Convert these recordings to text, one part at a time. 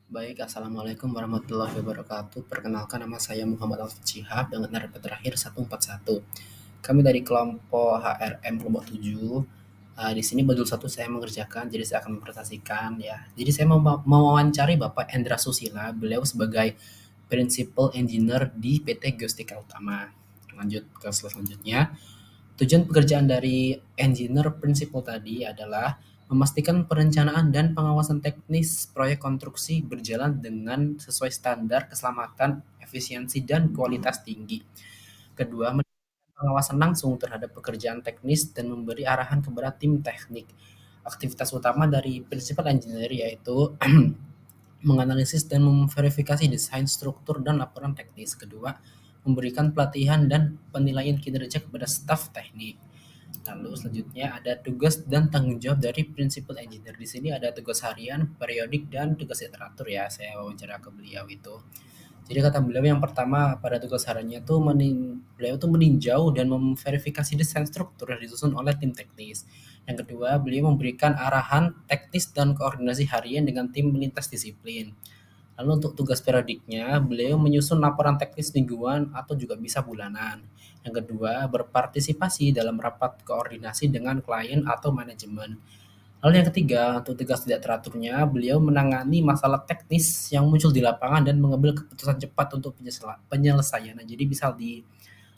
Baik, Assalamualaikum warahmatullahi wabarakatuh. Perkenalkan, nama saya Muhammad Alfred Syihab dengan RP terakhir 141. Kami dari kelompok HRM kelompok 7. Di sini modul 1 saya mengerjakan, jadi saya akan mempresentasikan ya. Jadi saya mau mewawancari Bapak Endra Susila, beliau sebagai Principal Engineer di PT Geostika Utama. Lanjut ke slide selanjutnya. Tujuan pekerjaan dari engineer principal tadi adalah memastikan perencanaan dan pengawasan teknis proyek konstruksi berjalan dengan sesuai standar keselamatan, efisiensi, dan kualitas tinggi. Kedua, melakukan pengawasan langsung terhadap pekerjaan teknis dan memberi arahan kepada tim teknik. Aktivitas utama dari principal engineer yaitu menganalisis dan memverifikasi desain, struktur, dan laporan teknis. Kedua, memberikan pelatihan dan penilaian kinerja kepada staf teknik. Lalu selanjutnya ada tugas dan tanggung jawab dari principal engineer. Di sini ada tugas harian, periodik, dan tugas yang teratur ya. Saya wawancara ke beliau itu. Jadi kata beliau yang pertama pada tugas hariannya tuh beliau tuh meninjau dan memverifikasi desain struktur yang disusun oleh tim teknis. Yang kedua, beliau memberikan arahan teknis dan koordinasi harian dengan tim lintas disiplin. Lalu untuk tugas periodiknya, beliau menyusun laporan teknis mingguan atau juga bisa bulanan. Yang kedua, berpartisipasi dalam rapat koordinasi dengan klien atau manajemen. Lalu yang ketiga, untuk tugas tidak teraturnya, beliau menangani masalah teknis yang muncul di lapangan dan mengambil keputusan cepat untuk penyelesaian. Nah, jadi misal di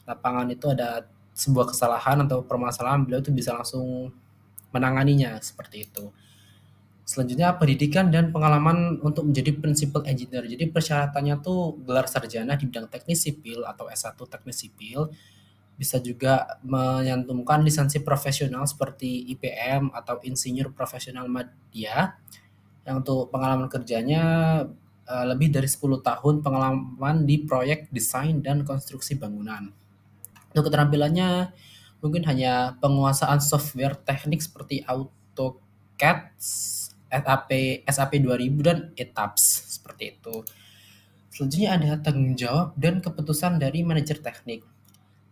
lapangan itu ada sebuah kesalahan atau permasalahan, beliau itu bisa langsung menanganinya seperti itu. Selanjutnya pendidikan dan pengalaman untuk menjadi principal engineer. Jadi persyaratannya tuh gelar sarjana di bidang teknik sipil atau S1 teknik sipil, bisa juga menyantumkan lisensi profesional seperti IPM atau insinyur profesional media. Yang untuk pengalaman kerjanya lebih dari 10 tahun pengalaman di proyek desain dan konstruksi bangunan. Untuk keterampilannya mungkin hanya penguasaan software teknik seperti AutoCAD, SAP 2000 dan ETABS seperti itu. Selanjutnya ada tanggung jawab dan keputusan dari manajer teknik.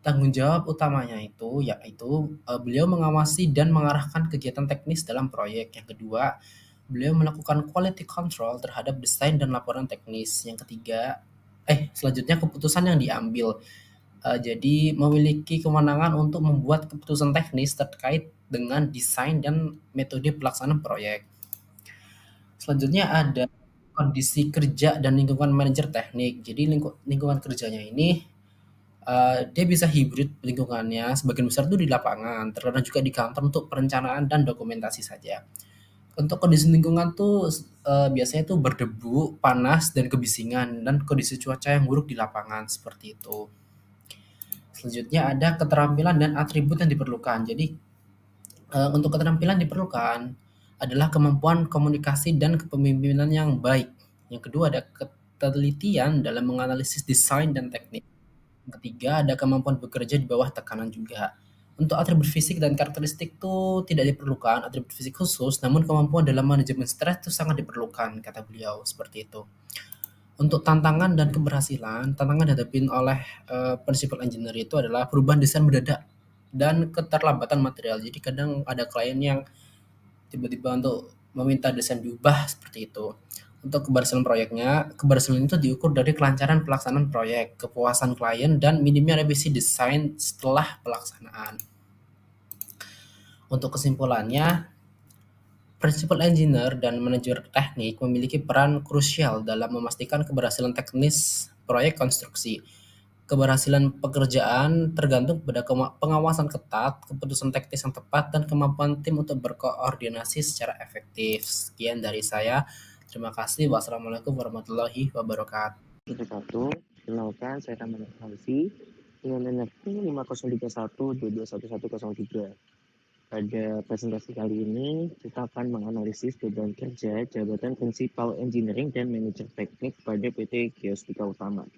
Tanggung jawab utamanya itu yaitu beliau mengawasi dan mengarahkan kegiatan teknis dalam proyek. Yang kedua, beliau melakukan quality control terhadap desain dan laporan teknis. Yang ketiga, selanjutnya keputusan yang diambil. Jadi memiliki kewenangan untuk membuat keputusan teknis terkait dengan desain dan metode pelaksanaan proyek. Selanjutnya ada kondisi kerja dan lingkungan manajer teknik. Jadi lingkungan kerjanya ini dia bisa hibrid lingkungannya, sebagian besar itu di lapangan, terkadang juga di kantor untuk perencanaan dan dokumentasi saja. Untuk kondisi lingkungan tuh biasanya tuh berdebu, panas, dan kebisingan, dan kondisi cuaca yang buruk di lapangan seperti itu. Selanjutnya ada keterampilan dan atribut yang diperlukan. Jadi untuk keterampilan diperlukan adalah kemampuan komunikasi dan kepemimpinan yang baik. Yang kedua ada ketelitian dalam menganalisis desain dan teknik. Yang ketiga ada kemampuan bekerja di bawah tekanan juga. Untuk atribut fisik dan karakteristik itu tidak diperlukan atribut fisik khusus, namun kemampuan dalam manajemen stres itu sangat diperlukan, kata beliau seperti itu. Untuk tantangan dan keberhasilan, tantangan dihadapin oleh principal engineer itu adalah perubahan desain mendadak dan keterlambatan material. Jadi kadang ada klien yang tiba-tiba untuk meminta desain diubah seperti itu. Untuk keberhasilan proyeknya, keberhasilan itu diukur dari kelancaran pelaksanaan proyek, kepuasan klien, dan minimnya revisi desain setelah pelaksanaan. Untuk kesimpulannya, principal engineer dan manajer teknik memiliki peran krusial dalam memastikan keberhasilan teknis proyek konstruksi. Keberhasilan pekerjaan tergantung pada pengawasan ketat, keputusan teknis yang tepat, dan kemampuan tim untuk berkoordinasi secara efektif. Sekian dari saya. Terima kasih. Wassalamualaikum warahmatullahi wabarakatuh. Wabarakatuh. Kenalkan, saya Taman Fauzi dengan NFP 5031221103. Pada presentasi kali ini, kita akan menganalisis beban kerja jabatan Principal Engineering dan Manajer Teknik pada PT Geostika Utama.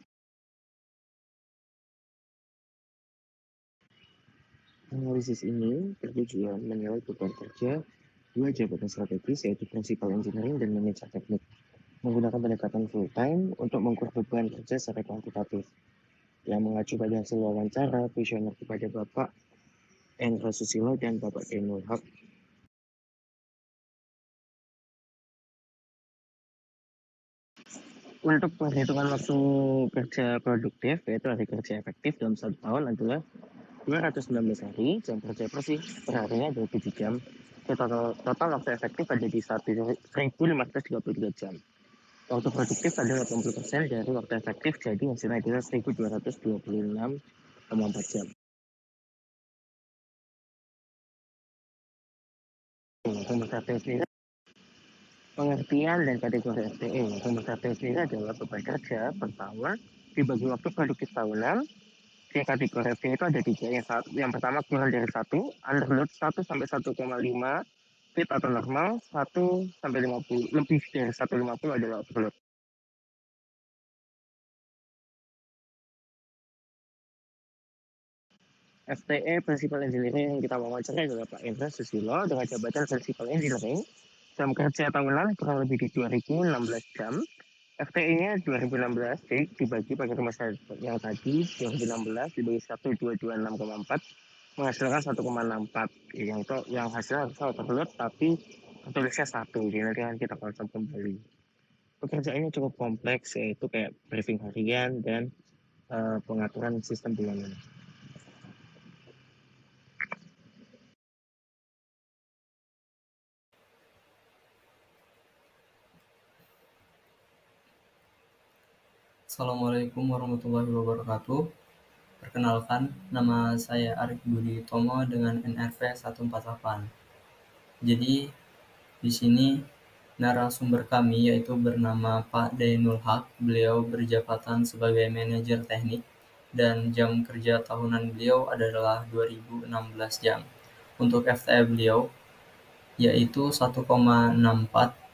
Analisis ini bertujuan menilai beban kerja dua jabatan strategis, yaitu Principal Engineering dan Manajer Teknik, menggunakan pendekatan full time untuk mengukur beban kerja secara kuantitatif. Yang mengacu pada hasil wawancara kuesioner kepada Bapak Endra Susilo dan Bapak Denul Haq. Untuk perhitungan waktu kerja produktif, yaitu hari kerja efektif dalam 1 tahun adalah 219 hari, jam kerja bersih per harinya adalah 7 jam. Total waktu efektif ada di 1.533 jam. Waktu produktif adalah 80% dari waktu efektif, jadi hasilnya adalah 1.226,4 jam. Rumus sendiri, pengertian dan kategori FTE. Rumus sendiri adalah beban kerja per tahun dibagi waktu produktif tahunan. Di kategori FTE itu ada 3. Yang pertama kurang dari 1, underload 1 sampai 1,5 fit atau normal, 1 sampai 50, lebih dari 150 adalah overload. FTE Principal Engineering yang kita wawancarai adalah Pak Indra Susilo dengan jabatan Principal Engineering. Jam kerja tahunan kurang lebih di 2016 jam. FTE-nya 2016, jadi dibagi pakai rumus yang tadi 2016 dibagi 1.226,4 menghasilkan 1,64. Yang hasilnya harusnya overload tapi tulisnya 1, jadi nanti akan kita konsum kembali. Pekerjaannya cukup kompleks, yaitu kayak briefing harian dan pengaturan sistem bulanan. Assalamualaikum warahmatullahi wabarakatuh. Perkenalkan, nama saya Arif Budi Tomo dengan NRV 148. Jadi, di sini narasumber kami yaitu bernama Pak Dainul Haq. Beliau berjabatan sebagai manajer teknik dan jam kerja tahunan beliau adalah 2016 jam. Untuk FTE beliau yaitu 1,64,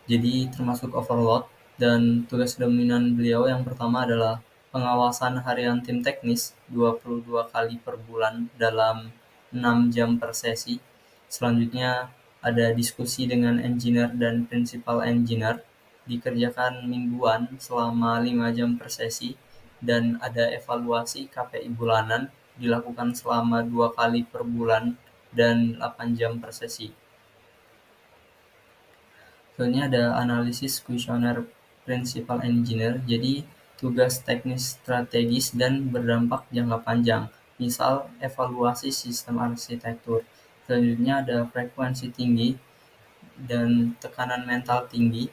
jadi termasuk overload, dan tugas dominan beliau yang pertama adalah pengawasan harian tim teknis 22 kali per bulan dalam 6 jam per sesi. Selanjutnya ada diskusi dengan engineer dan principal engineer, dikerjakan mingguan selama 5 jam per sesi, dan ada evaluasi KPI bulanan dilakukan selama 2 kali per bulan dan 8 jam per sesi. Selanjutnya ada analisis kuesioner Principal Engineer, jadi tugas teknis strategis dan berdampak jangka panjang, misal evaluasi sistem arsitektur. Selanjutnya ada frekuensi tinggi dan tekanan mental tinggi.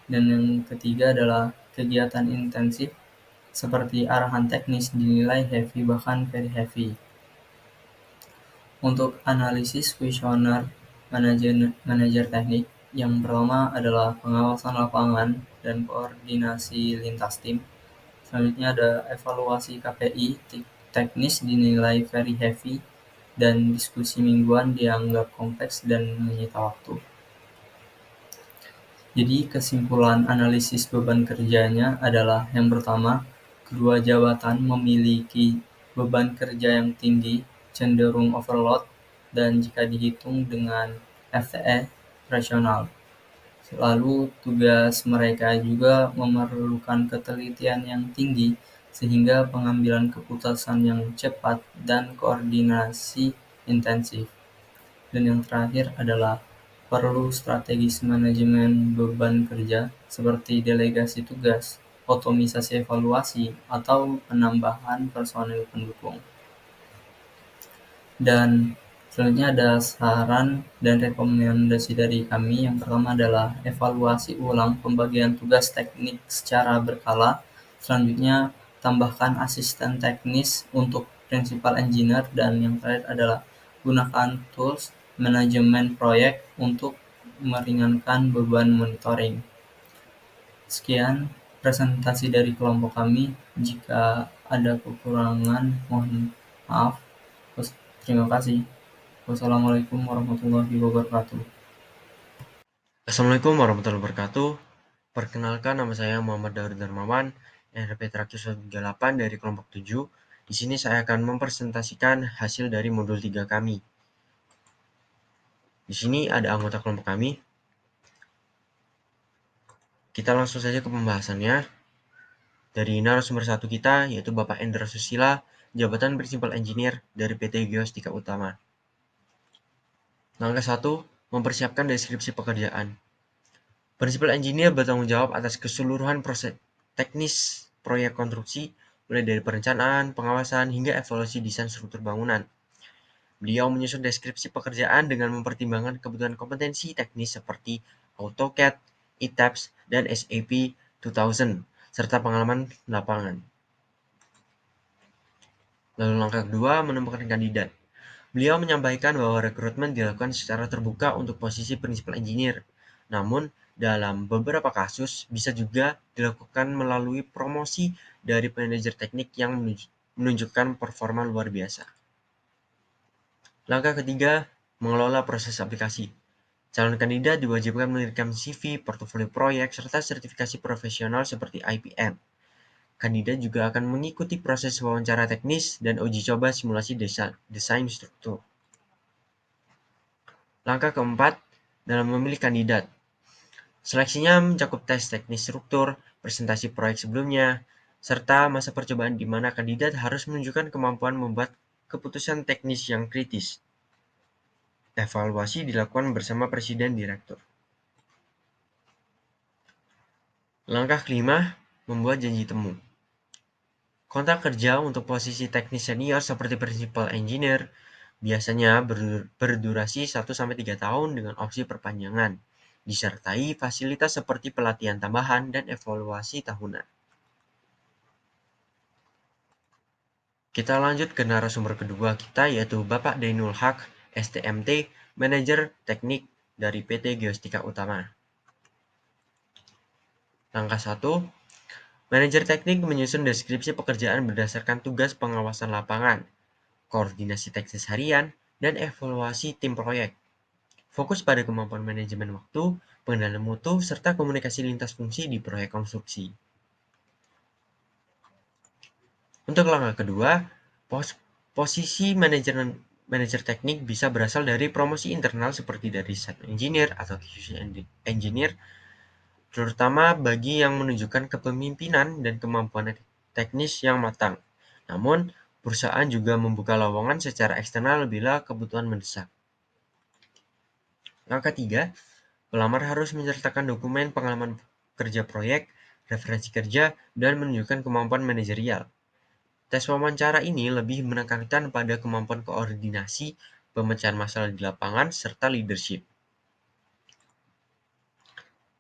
Dan yang ketiga adalah kegiatan intensif seperti arahan teknis dinilai heavy, bahkan very heavy. Untuk analisis kuesioner manajer teknik, yang pertama adalah pengawasan lapangan dan koordinasi lintas tim. Selanjutnya ada evaluasi KPI teknis dinilai very heavy, dan diskusi mingguan dianggap kompleks dan menyita waktu. Jadi kesimpulan analisis beban kerjanya adalah yang pertama, kedua jabatan memiliki beban kerja yang tinggi, cenderung overload, dan jika dihitung dengan FTE rasional. Lalu tugas mereka juga memerlukan ketelitian yang tinggi sehingga pengambilan keputusan yang cepat dan koordinasi intensif. Dan yang terakhir adalah perlu strategis manajemen beban kerja seperti delegasi tugas, otomisasi evaluasi, atau penambahan personil pendukung. Dan selanjutnya ada saran dan rekomendasi dari kami. Yang pertama adalah evaluasi ulang pembagian tugas teknik secara berkala. Selanjutnya tambahkan asisten teknis untuk principal engineer, dan yang terakhir adalah gunakan tools manajemen proyek untuk meringankan beban monitoring. Sekian presentasi dari kelompok kami. Jika ada kekurangan, mohon maaf. Terima kasih. Wassalamualaikum warahmatullahi wabarakatuh. Assalamualaikum warahmatullahi wabarakatuh. Perkenalkan, nama saya Muhammad Daud Darmawan, NRP terakhir 138 dari kelompok 7. Di sini saya akan mempresentasikan hasil dari modul 3 kami. Di sini ada anggota kelompok kami. Kita langsung saja ke pembahasannya. Dari narasumber 1 kita, yaitu Bapak Endra Susila, jabatan Principal Engineer dari PT Geostika Utama. Langkah 1, mempersiapkan deskripsi pekerjaan. Principal Engineer bertanggung jawab atas keseluruhan proses teknis proyek konstruksi, mulai dari perencanaan, pengawasan, hingga evaluasi desain struktur bangunan. Beliau menyusun deskripsi pekerjaan dengan mempertimbangkan kebutuhan kompetensi teknis seperti AutoCAD, ETABS, dan SAP 2000, serta pengalaman lapangan. Lalu langkah kedua, menemukan kandidat. Beliau menyampaikan bahwa rekrutmen dilakukan secara terbuka untuk posisi principal engineer. Namun, dalam beberapa kasus bisa juga dilakukan melalui promosi dari manajer teknik yang menunjukkan performa luar biasa. Langkah ketiga, mengelola proses aplikasi. Calon kandidat diwajibkan mengirimkan CV, portofolio proyek, serta sertifikasi profesional seperti IPM. Kandidat juga akan mengikuti proses wawancara teknis dan uji coba simulasi desain struktur. Langkah keempat, dalam memilih kandidat. Seleksinya mencakup tes teknis struktur, presentasi proyek sebelumnya, serta masa percobaan di mana kandidat harus menunjukkan kemampuan membuat keputusan teknis yang kritis. Evaluasi dilakukan bersama presiden direktur. Langkah kelima, membuat janji temu. Kontrak kerja untuk posisi teknis senior seperti principal engineer biasanya berdurasi 1-3 tahun dengan opsi perpanjangan, disertai fasilitas seperti pelatihan tambahan dan evaluasi tahunan. Kita lanjut ke narasumber kedua kita, yaitu Bapak Dainul Haq, STMT, Manajer Teknik dari PT Geostika Utama. Langkah 1, Manajer teknik menyusun deskripsi pekerjaan berdasarkan tugas pengawasan lapangan, koordinasi teknis harian, dan evaluasi tim proyek. Fokus pada kemampuan manajemen waktu, pengendalian mutu, serta komunikasi lintas fungsi di proyek konstruksi. Untuk langkah kedua, posisi manajer teknik bisa berasal dari promosi internal seperti dari site engineer atau QC engineer, terutama bagi yang menunjukkan kepemimpinan dan kemampuan teknis yang matang. Namun, perusahaan juga membuka lowongan secara eksternal bila kebutuhan mendesak. Langkah 3, pelamar harus menyertakan dokumen pengalaman kerja proyek, referensi kerja, dan menunjukkan kemampuan manajerial. Tes wawancara ini lebih menekankan pada kemampuan koordinasi, pemecahan masalah di lapangan, serta leadership.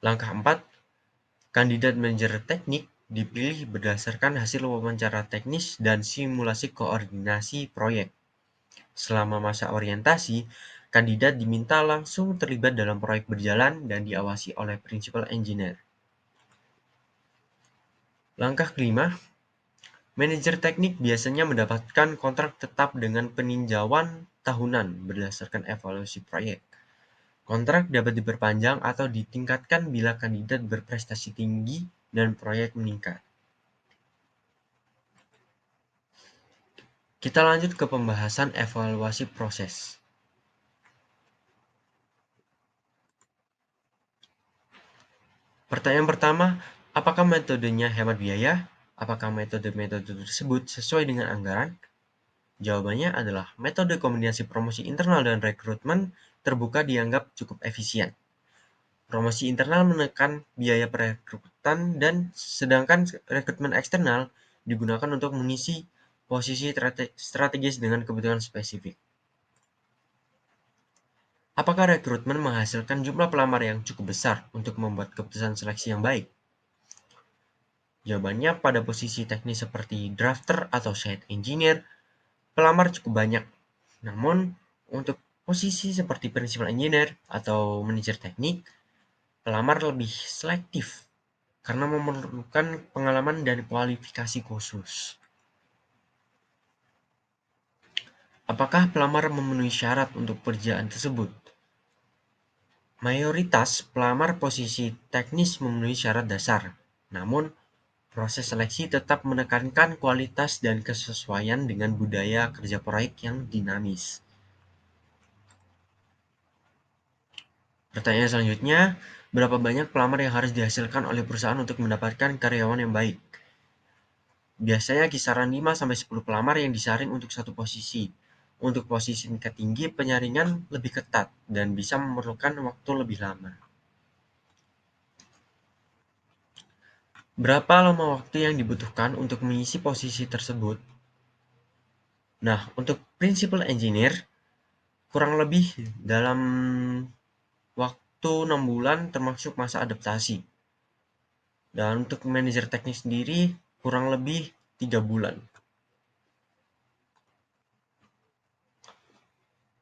Langkah 4, kandidat manajer teknik dipilih berdasarkan hasil wawancara teknis dan simulasi koordinasi proyek. Selama masa orientasi, kandidat diminta langsung terlibat dalam proyek berjalan dan diawasi oleh principal engineer. Langkah kelima, manajer teknik biasanya mendapatkan kontrak tetap dengan peninjauan tahunan berdasarkan evaluasi proyek. Kontrak dapat diperpanjang atau ditingkatkan bila kandidat berprestasi tinggi dan proyek meningkat. Kita lanjut ke pembahasan evaluasi proses. Pertanyaan pertama, apakah metodenya hemat biaya? Apakah metode-metode tersebut sesuai dengan anggaran? Jawabannya adalah metode kombinasi promosi internal dan rekrutmen terbuka dianggap cukup efisien. Promosi internal menekan biaya perekrutan dan sedangkan rekrutmen eksternal digunakan untuk mengisi posisi strategis dengan kebutuhan spesifik. Apakah rekrutmen menghasilkan jumlah pelamar yang cukup besar untuk membuat keputusan seleksi yang baik? Jawabannya, pada posisi teknis seperti drafter atau site engineer, pelamar cukup banyak. Namun, untuk posisi seperti principal engineer atau manajer teknik, pelamar lebih selektif karena memerlukan pengalaman dan kualifikasi khusus. Apakah pelamar memenuhi syarat untuk pekerjaan tersebut? Mayoritas pelamar posisi teknis memenuhi syarat dasar, namun proses seleksi tetap menekankan kualitas dan kesesuaian dengan budaya kerja proyek yang dinamis. Pertanyaan selanjutnya, berapa banyak pelamar yang harus dihasilkan oleh perusahaan untuk mendapatkan karyawan yang baik? Biasanya kisaran 5-10 pelamar yang disaring untuk satu posisi. Untuk posisi tingkat tinggi, penyaringan lebih ketat dan bisa memerlukan waktu lebih lama. Berapa lama waktu yang dibutuhkan untuk mengisi posisi tersebut? Nah, untuk principal engineer, kurang lebih dalam waktu 6 bulan termasuk masa adaptasi. Dan untuk manajer teknik sendiri, kurang lebih 3 bulan.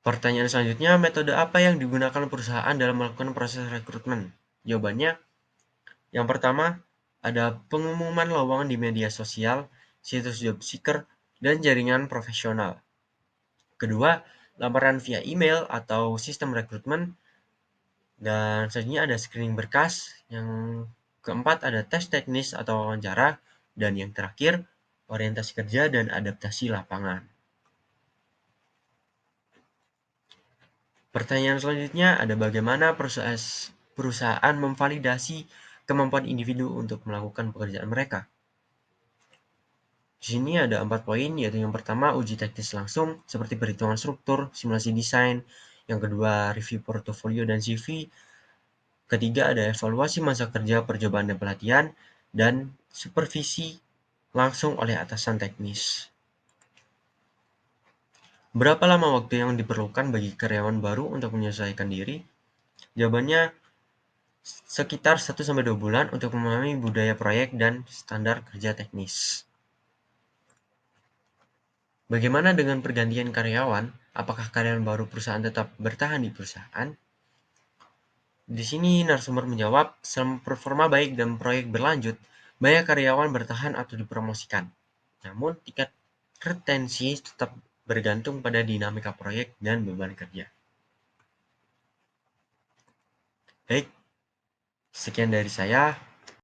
Pertanyaan selanjutnya, metode apa yang digunakan perusahaan dalam melakukan proses rekrutmen? Jawabannya, yang pertama, ada pengumuman lowongan di media sosial, situs job seeker, dan jaringan profesional. Kedua, lamaran via email atau sistem rekrutmen. Dan selanjutnya ada screening berkas. Yang keempat ada tes teknis atau wawancara. Dan yang terakhir, orientasi kerja dan adaptasi lapangan. Pertanyaan selanjutnya ada bagaimana perusahaan memvalidasi kemampuan individu untuk melakukan pekerjaan mereka. Di sini ada 4 poin, yaitu yang pertama uji teknis langsung seperti perhitungan struktur, simulasi desain. Yang kedua review portofolio dan CV. Ketiga ada evaluasi masa kerja, percobaan dan pelatihan. Dan supervisi langsung oleh atasan teknis. Berapa lama waktu yang diperlukan bagi karyawan baru untuk menyesuaikan diri? Jawabannya sekitar 1-2 bulan untuk memahami budaya proyek dan standar kerja teknis. Bagaimana dengan pergantian karyawan? Apakah karyawan baru perusahaan tetap bertahan di perusahaan? Di sini narasumber menjawab, selama performa baik dan proyek berlanjut, banyak karyawan bertahan atau dipromosikan. Namun tingkat retensi tetap bergantung pada dinamika proyek dan beban kerja. Baik, sekian dari saya.